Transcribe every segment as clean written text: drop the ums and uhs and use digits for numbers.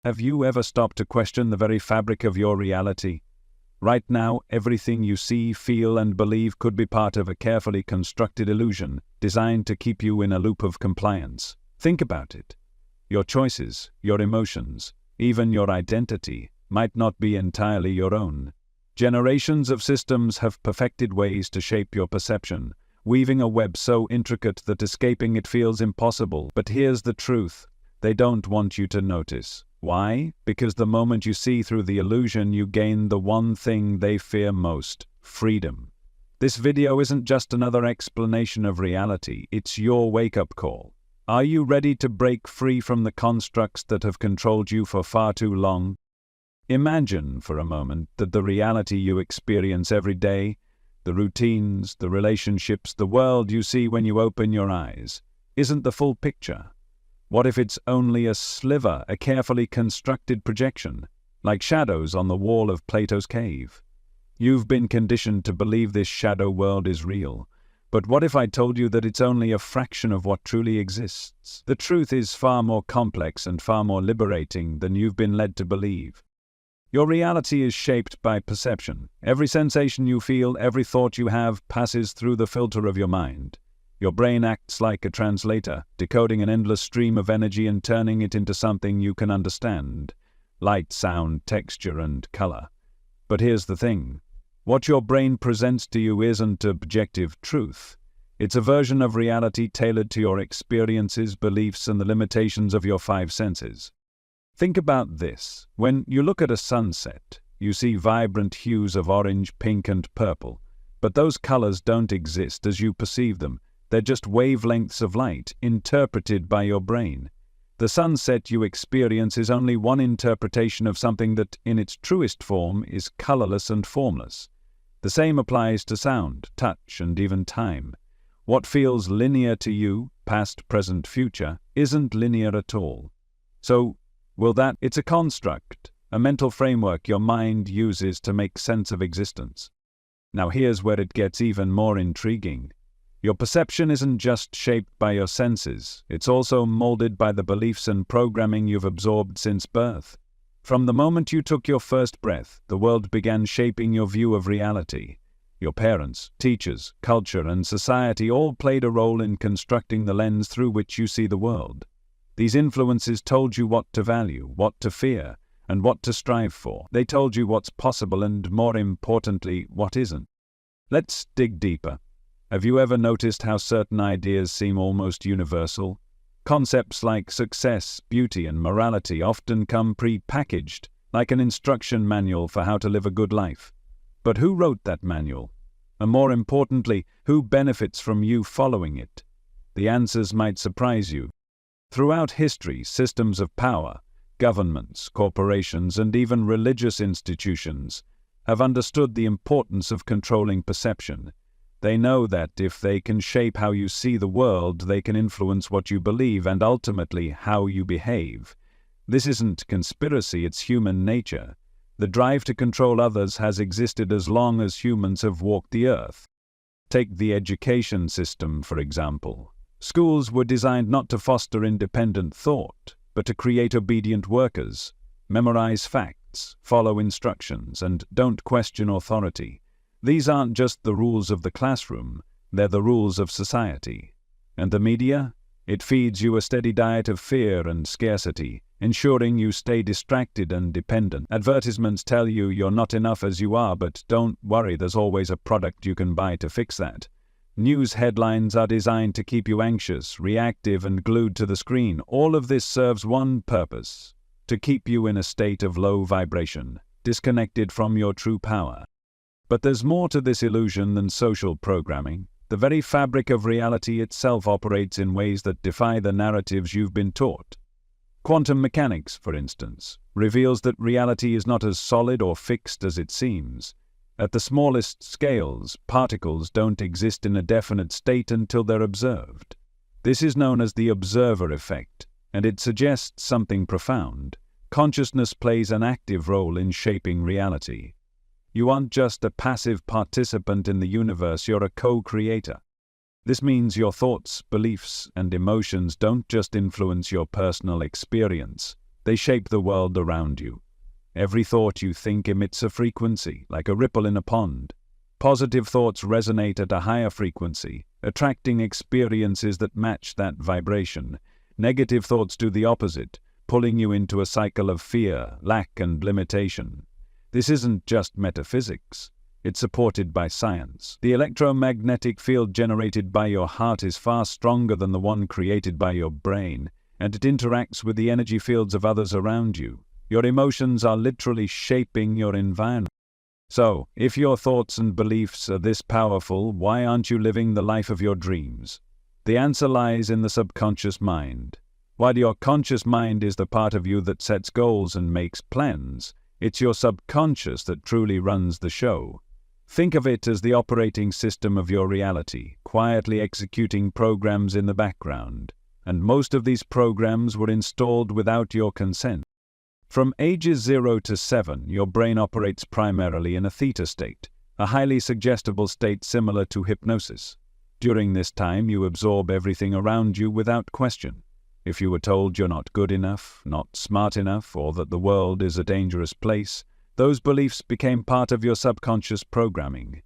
Have you ever stopped to question the very fabric of your reality? Right now, everything you see, feel, and believe could be part of a carefully constructed illusion designed to keep you in a loop of compliance. Think about it. Your choices, your emotions, even your identity might not be entirely your own. Generations of systems have perfected ways to shape your perception, weaving a web so intricate that escaping it feels impossible. But here's the truth: they don't want you to notice. Why? Because the moment you see through the illusion, you gain the one thing they fear most: freedom. This video isn't just another explanation of reality, it's your wake-up call. Are you ready to break free from the constructs that have controlled you for far too long? Imagine for a moment that the reality you experience every day, the routines, the relationships, the world you see when you open your eyes, isn't the full picture. What if it's only a sliver, a carefully constructed projection, like shadows on the wall of Plato's cave? You've been conditioned to believe this shadow world is real. But what if I told you that it's only a fraction of what truly exists? The truth is far more complex and far more liberating than you've been led to believe. Your reality is shaped by perception. Every sensation you feel, every thought you have, passes through the filter of your mind. Your brain acts like a translator, decoding an endless stream of energy and turning it into something you can understand: light, sound, texture, and color. But here's the thing: what your brain presents to you isn't objective truth. It's a version of reality tailored to your experiences, beliefs, and the limitations of your five senses. Think about this. When you look at a sunset, you see vibrant hues of orange, pink, and purple. But those colors don't exist as you perceive them. They're just wavelengths of light, interpreted by your brain. The sunset you experience is only one interpretation of something that, in its truest form, is colorless and formless. The same applies to sound, touch, and even time. What feels linear to you, past, present, future, isn't linear at all. So, it's a construct, a mental framework your mind uses to make sense of existence. Now here's where it gets even more intriguing. Your perception isn't just shaped by your senses, it's also molded by the beliefs and programming you've absorbed since birth. From the moment you took your first breath, the world began shaping your view of reality. Your parents, teachers, culture, and society all played a role in constructing the lens through which you see the world. These influences told you what to value, what to fear, and what to strive for. They told you what's possible and, more importantly, what isn't. Let's dig deeper. Have you ever noticed how certain ideas seem almost universal? Concepts like success, beauty, and morality often come pre-packaged, like an instruction manual for how to live a good life. But who wrote that manual? And more importantly, who benefits from you following it? The answers might surprise you. Throughout history, systems of power, governments, corporations, and even religious institutions have understood the importance of controlling perception. They know that if they can shape how you see the world, they can influence what you believe and ultimately how you behave. This isn't conspiracy, it's human nature. The drive to control others has existed as long as humans have walked the earth. Take the education system, for example. Schools were designed not to foster independent thought, but to create obedient workers. Memorize facts, follow instructions, and don't question authority. These aren't just the rules of the classroom, they're the rules of society. And the media? It feeds you a steady diet of fear and scarcity, ensuring you stay distracted and dependent. Advertisements tell you you're not enough as you are, but don't worry, there's always a product you can buy to fix that. News headlines are designed to keep you anxious, reactive, and glued to the screen. All of this serves one purpose: to keep you in a state of low vibration, disconnected from your true power. But there's more to this illusion than social programming. The very fabric of reality itself operates in ways that defy the narratives you've been taught. Quantum mechanics, for instance, reveals that reality is not as solid or fixed as it seems. At the smallest scales, particles don't exist in a definite state until they're observed. This is known as the observer effect, and it suggests something profound. Consciousness plays an active role in shaping reality. You aren't just a passive participant in the universe, you're a co-creator. This means your thoughts, beliefs, and emotions don't just influence your personal experience. They shape the world around you. Every thought you think emits a frequency, like a ripple in a pond. Positive thoughts resonate at a higher frequency, attracting experiences that match that vibration. Negative thoughts do the opposite, pulling you into a cycle of fear, lack, and limitation. This isn't just metaphysics. It's supported by science. The electromagnetic field generated by your heart is far stronger than the one created by your brain, and it interacts with the energy fields of others around you. Your emotions are literally shaping your environment. So, if your thoughts and beliefs are this powerful, why aren't you living the life of your dreams? The answer lies in the subconscious mind. While your conscious mind is the part of you that sets goals and makes plans, it's your subconscious that truly runs the show. Think of it as the operating system of your reality, quietly executing programs in the background. And most of these programs were installed without your consent. From ages 0 to 7, your brain operates primarily in a theta state, a highly suggestible state similar to hypnosis. During this time, you absorb everything around you without question. If you were told you're not good enough, not smart enough, or that the world is a dangerous place, those beliefs became part of your subconscious programming.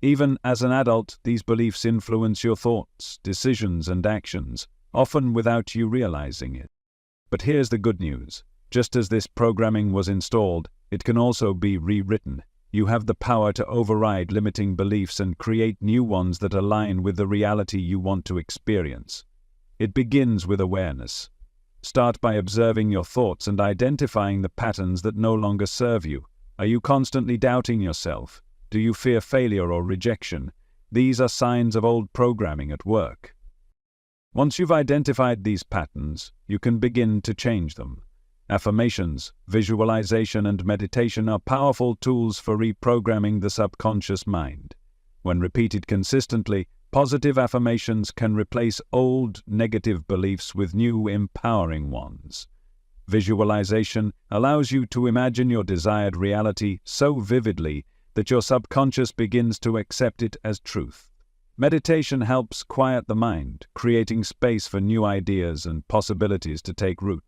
Even as an adult, these beliefs influence your thoughts, decisions, and actions, often without you realizing it. But here's the good news. Just as this programming was installed, it can also be rewritten. You have the power to override limiting beliefs and create new ones that align with the reality you want to experience. It begins with awareness. Start by observing your thoughts and identifying the patterns that no longer serve you. Are you constantly doubting yourself? Do you fear failure or rejection? These are signs of old programming at work. Once you've identified these patterns, you can begin to change them. Affirmations, visualization, and meditation are powerful tools for reprogramming the subconscious mind. When repeated consistently, positive affirmations can replace old, negative beliefs with new, empowering ones. Visualization allows you to imagine your desired reality so vividly that your subconscious begins to accept it as truth. Meditation helps quiet the mind, creating space for new ideas and possibilities to take root.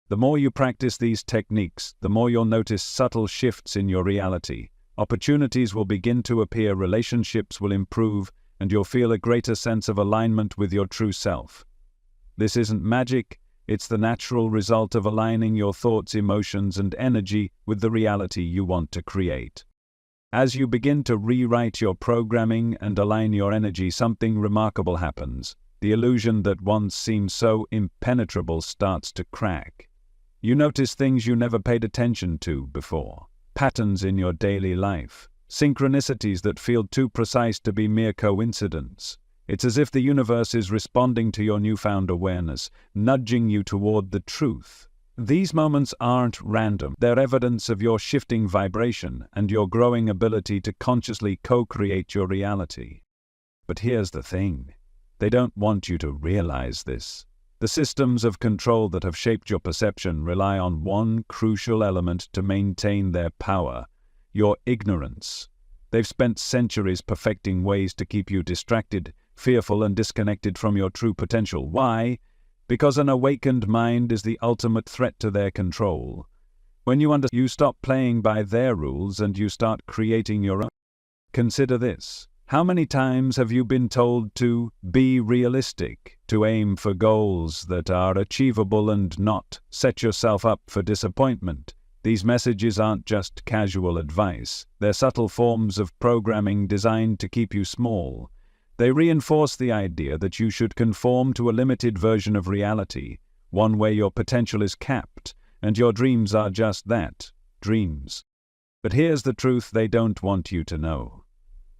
The more you practice these techniques, the more you'll notice subtle shifts in your reality. Opportunities will begin to appear, relationships will improve, and you'll feel a greater sense of alignment with your true self. This isn't magic, it's the natural result of aligning your thoughts, emotions, and energy with the reality you want to create. As you begin to rewrite your programming and align your energy, something remarkable happens. The illusion that once seemed so impenetrable starts to crack. You notice things you never paid attention to before. Patterns in your daily life. Synchronicities that feel too precise to be mere coincidence. It's as if the universe is responding to your newfound awareness, nudging you toward the truth. These moments aren't random. They're evidence of your shifting vibration and your growing ability to consciously co-create your reality. But here's the thing. They don't want you to realize this. The systems of control that have shaped your perception rely on one crucial element to maintain their power: your ignorance. They've spent centuries perfecting ways to keep you distracted, fearful, and disconnected from your true potential. Why? Because an awakened mind is the ultimate threat to their control. When you stop playing by their rules and you start creating your own. Consider this. How many times have you been told to be realistic, to aim for goals that are achievable and not set yourself up for disappointment? These messages aren't just casual advice. They're subtle forms of programming designed to keep you small. They reinforce the idea that you should conform to a limited version of reality, one where your potential is capped, and your dreams are just that, dreams. But here's the truth they don't want you to know.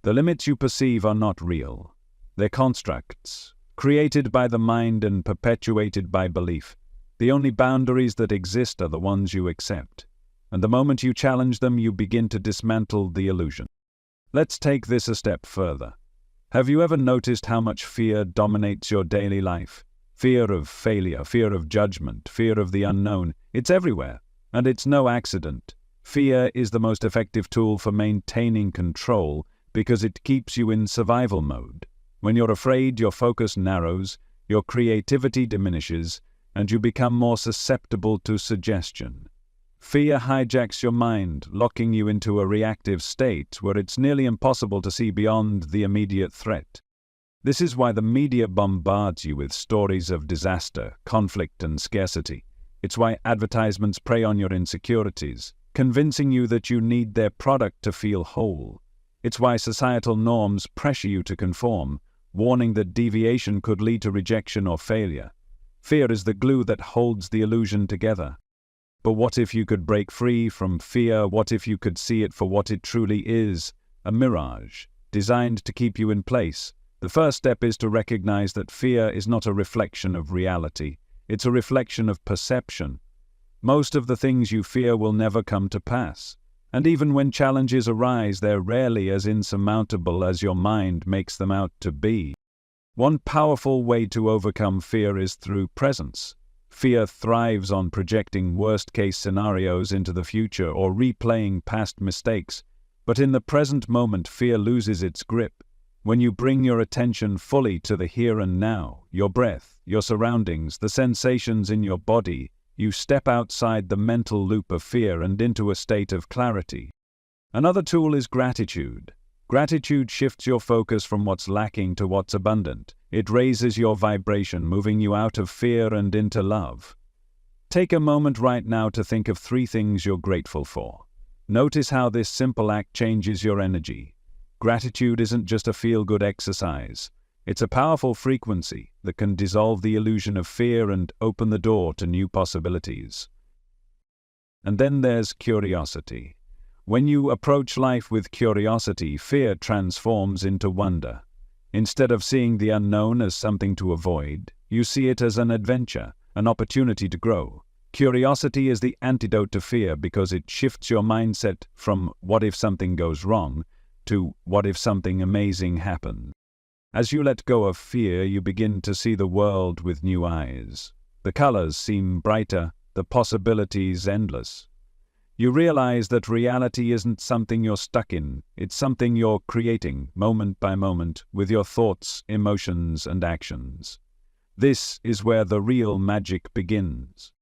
The limits you perceive are not real. They're constructs, created by the mind and perpetuated by belief. The only boundaries that exist are the ones you accept. And the moment you challenge them, you begin to dismantle the illusion. Let's take this a step further. Have you ever noticed how much fear dominates your daily life? Fear of failure, fear of judgment, fear of the unknown. It's everywhere, and it's no accident. Fear is the most effective tool for maintaining control because it keeps you in survival mode. When you're afraid, your focus narrows, your creativity diminishes, and you become more susceptible to suggestion. Fear hijacks your mind, locking you into a reactive state where it's nearly impossible to see beyond the immediate threat. This is why the media bombards you with stories of disaster, conflict, and scarcity. It's why advertisements prey on your insecurities, convincing you that you need their product to feel whole. It's why societal norms pressure you to conform, warning that deviation could lead to rejection or failure. Fear is the glue that holds the illusion together. But what if you could break free from fear? What if you could see it for what it truly is? A mirage, designed to keep you in place. The first step is to recognize that fear is not a reflection of reality. It's a reflection of perception. Most of the things you fear will never come to pass. And even when challenges arise, they're rarely as insurmountable as your mind makes them out to be. One powerful way to overcome fear is through presence. Fear thrives on projecting worst-case scenarios into the future or replaying past mistakes. But in the present moment, fear loses its grip. When you bring your attention fully to the here and now, your breath, your surroundings, the sensations in your body, you step outside the mental loop of fear and into a state of clarity. Another tool is gratitude. Gratitude shifts your focus from what's lacking to what's abundant. It raises your vibration, moving you out of fear and into love. Take a moment right now to think of 3 things you're grateful for. Notice how this simple act changes your energy. Gratitude isn't just a feel-good exercise. It's a powerful frequency that can dissolve the illusion of fear and open the door to new possibilities. And then there's curiosity. When you approach life with curiosity, fear transforms into wonder. Instead of seeing the unknown as something to avoid, you see it as an adventure, an opportunity to grow. Curiosity is the antidote to fear because it shifts your mindset from what if something goes wrong to what if something amazing happens. As you let go of fear, you begin to see the world with new eyes. The colors seem brighter, the possibilities endless. You realize that reality isn't something you're stuck in, it's something you're creating, moment by moment, with your thoughts, emotions, and actions. This is where the real magic begins.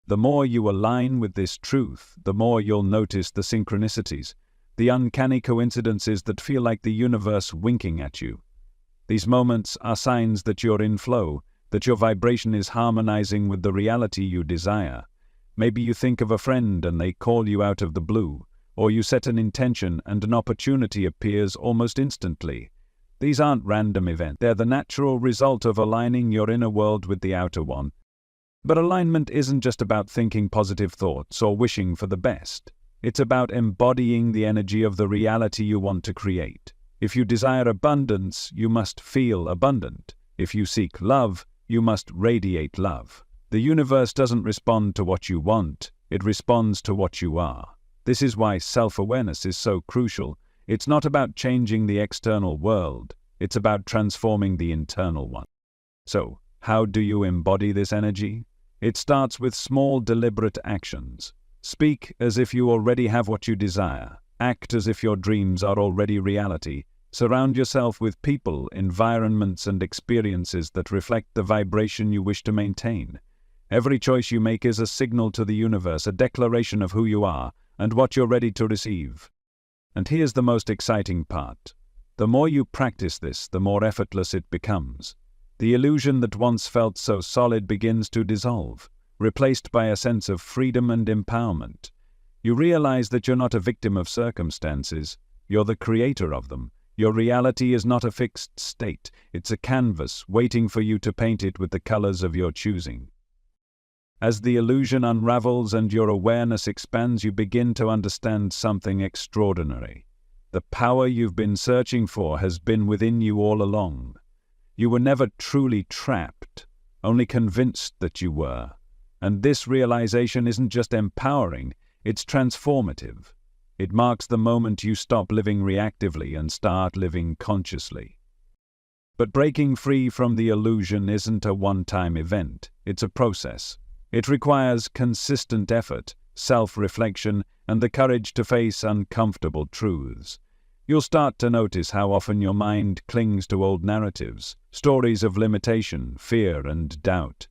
The more you align with this truth, the more you'll notice the synchronicities, the uncanny coincidences that feel like the universe winking at you. These moments are signs that you're in flow, that your vibration is harmonizing with the reality you desire. Maybe you think of a friend and they call you out of the blue, or you set an intention and an opportunity appears almost instantly. These aren't random events, they're the natural result of aligning your inner world with the outer one. But alignment isn't just about thinking positive thoughts or wishing for the best. It's about embodying the energy of the reality you want to create. If you desire abundance, you must feel abundant. If you seek love, you must radiate love. The universe doesn't respond to what you want, it responds to what you are. This is why self-awareness is so crucial. It's not about changing the external world, it's about transforming the internal one. So, how do you embody this energy? It starts with small, deliberate actions. Speak as if you already have what you desire. Act as if your dreams are already reality. Surround yourself with people, environments, and experiences that reflect the vibration you wish to maintain. Every choice you make is a signal to the universe, a declaration of who you are and what you're ready to receive. And here's the most exciting part. The more you practice this, the more effortless it becomes. The illusion that once felt so solid begins to dissolve, replaced by a sense of freedom and empowerment. You realize that you're not a victim of circumstances, you're the creator of them. Your reality is not a fixed state, it's a canvas waiting for you to paint it with the colors of your choosing. As the illusion unravels and your awareness expands, you begin to understand something extraordinary. The power you've been searching for has been within you all along. You were never truly trapped, only convinced that you were. And this realization isn't just empowering, it's transformative. It marks the moment you stop living reactively and start living consciously. But breaking free from the illusion isn't a one-time event, it's a process. It requires consistent effort, self-reflection, and the courage to face uncomfortable truths. You'll start to notice how often your mind clings to old narratives, stories of limitation, fear, and doubt.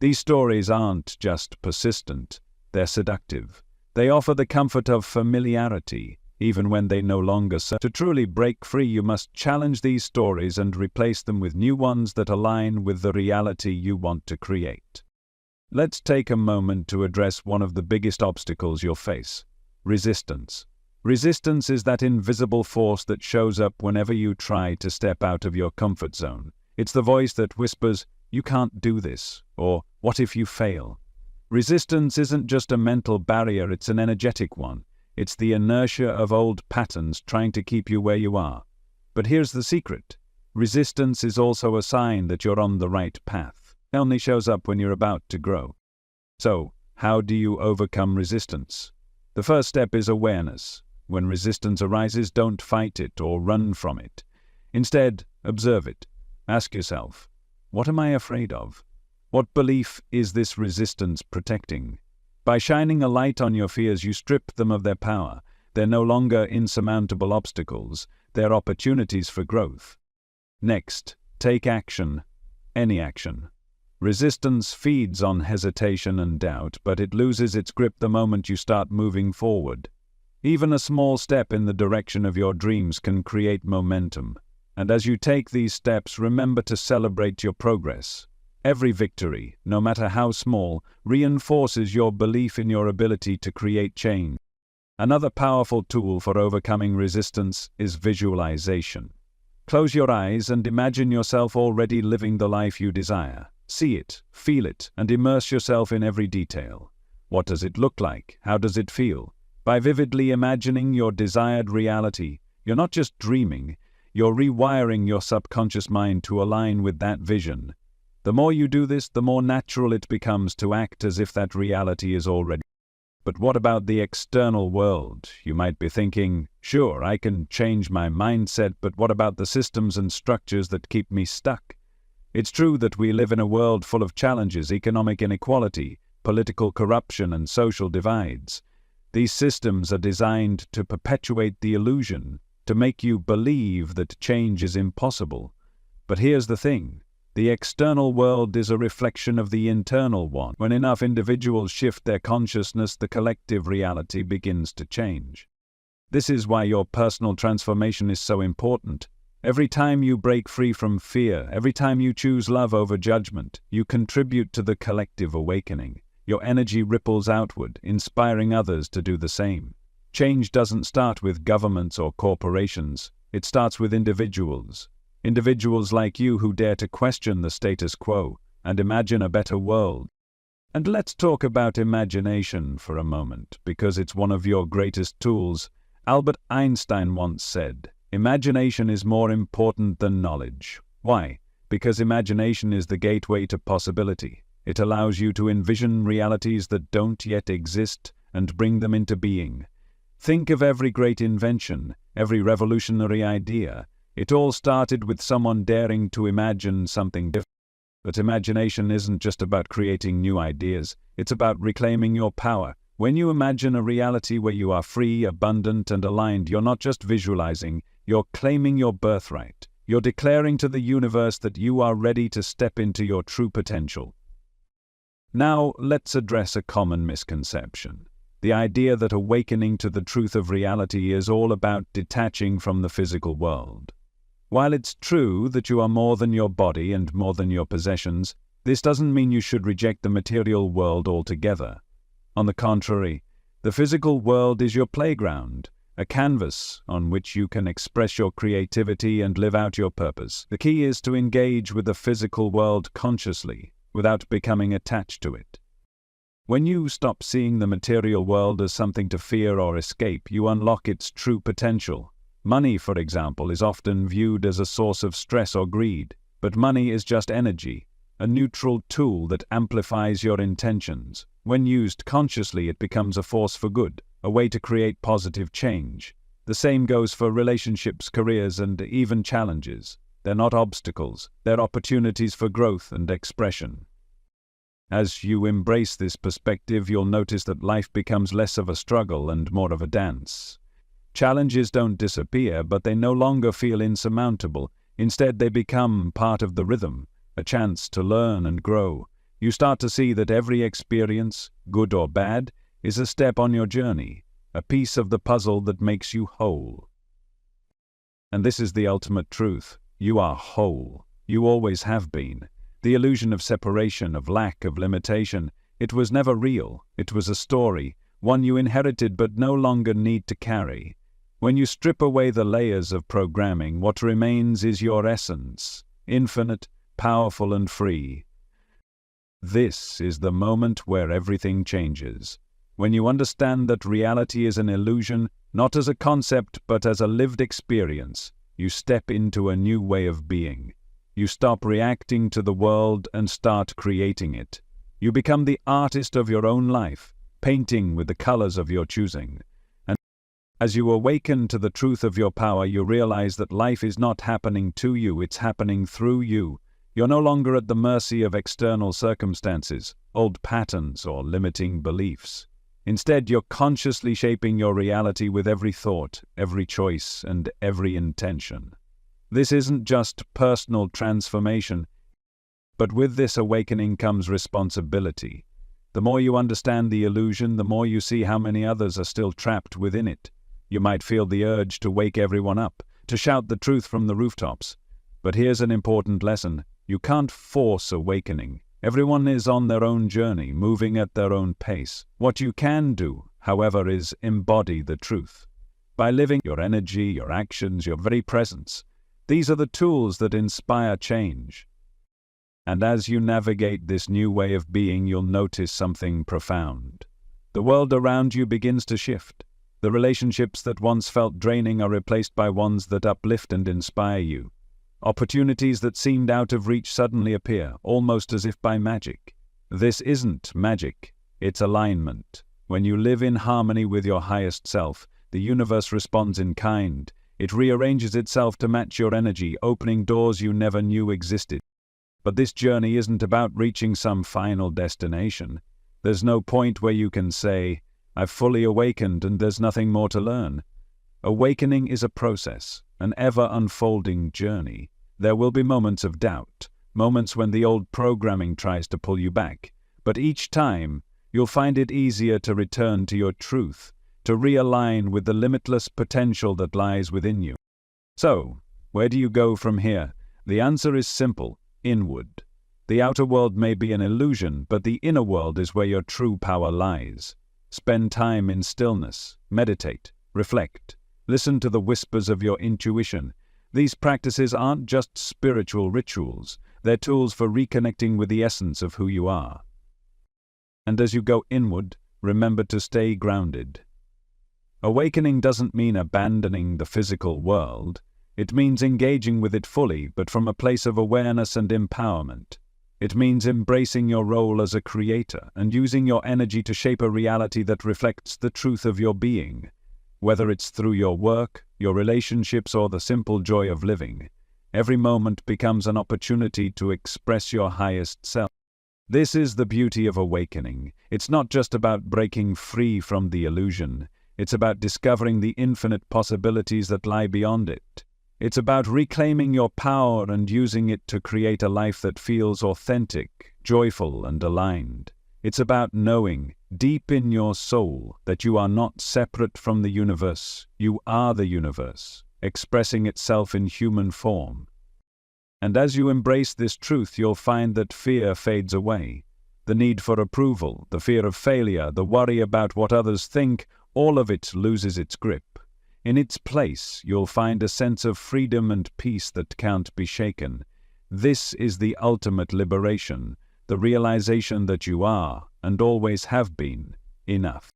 These stories aren't just persistent, they're seductive. They offer the comfort of familiarity, even when they no longer serve. To truly break free, you must challenge these stories and replace them with new ones that align with the reality you want to create. Let's take a moment to address one of the biggest obstacles you'll face: resistance. Resistance is that invisible force that shows up whenever you try to step out of your comfort zone. It's the voice that whispers, "You can't do this," or "What if you fail?" Resistance isn't just a mental barrier, it's an energetic one. It's the inertia of old patterns trying to keep you where you are. But here's the secret. Resistance is also a sign that you're on the right path. It only shows up when you're about to grow. So, how do you overcome resistance? The first step is awareness. When resistance arises, don't fight it or run from it. Instead, observe it. Ask yourself, what am I afraid of? What belief is this resistance protecting? By shining a light on your fears, you strip them of their power. They're no longer insurmountable obstacles, they're opportunities for growth. Next, take action. Any action. Resistance feeds on hesitation and doubt, but it loses its grip the moment you start moving forward. Even a small step in the direction of your dreams can create momentum. And as you take these steps, remember to celebrate your progress. Every victory, no matter how small, reinforces your belief in your ability to create change. Another powerful tool for overcoming resistance is visualization. Close your eyes and imagine yourself already living the life you desire. See it, feel it, and immerse yourself in every detail. What does it look like? How does it feel? By vividly imagining your desired reality, you're not just dreaming, you're rewiring your subconscious mind to align with that vision. The more you do this, the more natural it becomes to act as if that reality is already. But what about the external world? You might be thinking, sure, I can change my mindset, but what about the systems and structures that keep me stuck? It's true that we live in a world full of challenges: economic inequality, political corruption, and social divides. These systems are designed to perpetuate the illusion, to make you believe that change is impossible. But here's the thing. The external world is a reflection of the internal one. When enough individuals shift their consciousness, the collective reality begins to change. This is why your personal transformation is so important. Every time you break free from fear, every time you choose love over judgment, you contribute to the collective awakening. Your energy ripples outward, inspiring others to do the same. Change doesn't start with governments or corporations. It starts with individuals. Individuals like you who dare to question the status quo and imagine a better world. And let's talk about imagination for a moment, because it's one of your greatest tools. Albert Einstein once said, "Imagination is more important than knowledge." Why? Because imagination is the gateway to possibility. It allows you to envision realities that don't yet exist and bring them into being. Think of every great invention, every revolutionary idea. It all started with someone daring to imagine something different. But imagination isn't just about creating new ideas, it's about reclaiming your power. When you imagine a reality where you are free, abundant, and aligned, you're not just visualizing, you're claiming your birthright. You're declaring to the universe that you are ready to step into your true potential. Now, let's address a common misconception. The idea that awakening to the truth of reality is all about detaching from the physical world. While it's true that you are more than your body and more than your possessions, this doesn't mean you should reject the material world altogether. On the contrary, the physical world is your playground, a canvas on which you can express your creativity and live out your purpose. The key is to engage with the physical world consciously, without becoming attached to it. When you stop seeing the material world as something to fear or escape, you unlock its true potential. Money, for example, is often viewed as a source of stress or greed, but money is just energy, a neutral tool that amplifies your intentions. When used consciously, it becomes a force for good, a way to create positive change. The same goes for relationships, careers, and even challenges. They're not obstacles, they're opportunities for growth and expression. As you embrace this perspective, you'll notice that life becomes less of a struggle and more of a dance. Challenges don't disappear, but they no longer feel insurmountable. Instead, they become part of the rhythm, a chance to learn and grow. You start to see that every experience, good or bad, is a step on your journey, a piece of the puzzle that makes you whole. And this is the ultimate truth. You are whole. You always have been. The illusion of separation, of lack, of limitation, it was never real. It was a story, one you inherited but no longer need to carry. When you strip away the layers of programming, what remains is your essence, infinite, powerful and free. This is the moment where everything changes. When you understand that reality is an illusion, not as a concept but as a lived experience, you step into a new way of being. You stop reacting to the world and start creating it. You become the artist of your own life, painting with the colors of your choosing. And as you awaken to the truth of your power, you realize that life is not happening to you, it's happening through you. You're no longer at the mercy of external circumstances, old patterns, or limiting beliefs. Instead, you're consciously shaping your reality with every thought, every choice, and every intention. This isn't just personal transformation, but with this awakening comes responsibility. The more you understand the illusion, the more you see how many others are still trapped within it. You might feel the urge to wake everyone up, to shout the truth from the rooftops. But here's an important lesson. You can't force awakening. Everyone is on their own journey, moving at their own pace. What you can do, however, is embody the truth. By living your energy, your actions, your very presence. These are the tools that inspire change. And as you navigate this new way of being, you'll notice something profound. The world around you begins to shift. The relationships that once felt draining are replaced by ones that uplift and inspire you. Opportunities that seemed out of reach suddenly appear, almost as if by magic. This isn't magic, it's alignment. When you live in harmony with your highest self, the universe responds in kind. It rearranges itself to match your energy, opening doors you never knew existed. But this journey isn't about reaching some final destination. There's no point where you can say, I've fully awakened and there's nothing more to learn. Awakening is a process, an ever-unfolding journey. There will be moments of doubt, moments when the old programming tries to pull you back. But each time, you'll find it easier to return to your truth, to realign with the limitless potential that lies within you. So, where do you go from here? The answer is simple. Inward. The outer world may be an illusion, but the inner world is where your true power lies. Spend time in stillness, meditate, reflect, listen to the whispers of your intuition. These practices aren't just spiritual rituals, they're tools for reconnecting with the essence of who you are. And as you go inward, remember to stay grounded. Awakening doesn't mean abandoning the physical world. It means engaging with it fully, but from a place of awareness and empowerment. It means embracing your role as a creator and using your energy to shape a reality that reflects the truth of your being. Whether it's through your work, your relationships, or the simple joy of living, every moment becomes an opportunity to express your highest self. This is the beauty of awakening. It's not just about breaking free from the illusion. It's about discovering the infinite possibilities that lie beyond it. It's about reclaiming your power and using it to create a life that feels authentic, joyful, and aligned. It's about knowing, deep in your soul, that you are not separate from the universe. You are the universe, expressing itself in human form. And as you embrace this truth, you'll find that fear fades away. The need for approval, the fear of failure, the worry about what others think, all of it loses its grip. In its place, you'll find a sense of freedom and peace that can't be shaken. This is the ultimate liberation, the realization that you are, and always have been, enough.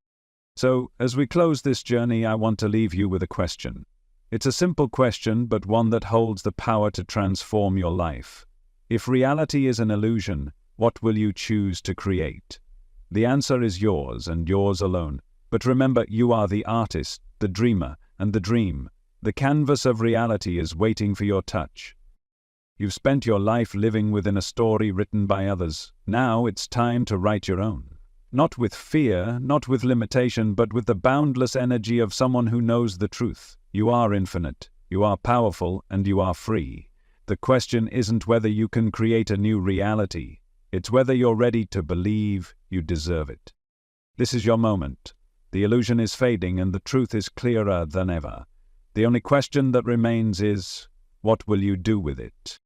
So, as we close this journey, I want to leave you with a question. It's a simple question, but one that holds the power to transform your life. If reality is an illusion, what will you choose to create? The answer is yours, and yours alone. But remember, you are the artist, the dreamer, and the dream. The canvas of reality is waiting for your touch. You've spent your life living within a story written by others. Now it's time to write your own. Not with fear, not with limitation, but with the boundless energy of someone who knows the truth. You are infinite, you are powerful, and you are free. The question isn't whether you can create a new reality. It's whether you're ready to believe you deserve it. This is your moment. The illusion is fading and the truth is clearer than ever. The only question that remains is, what will you do with it?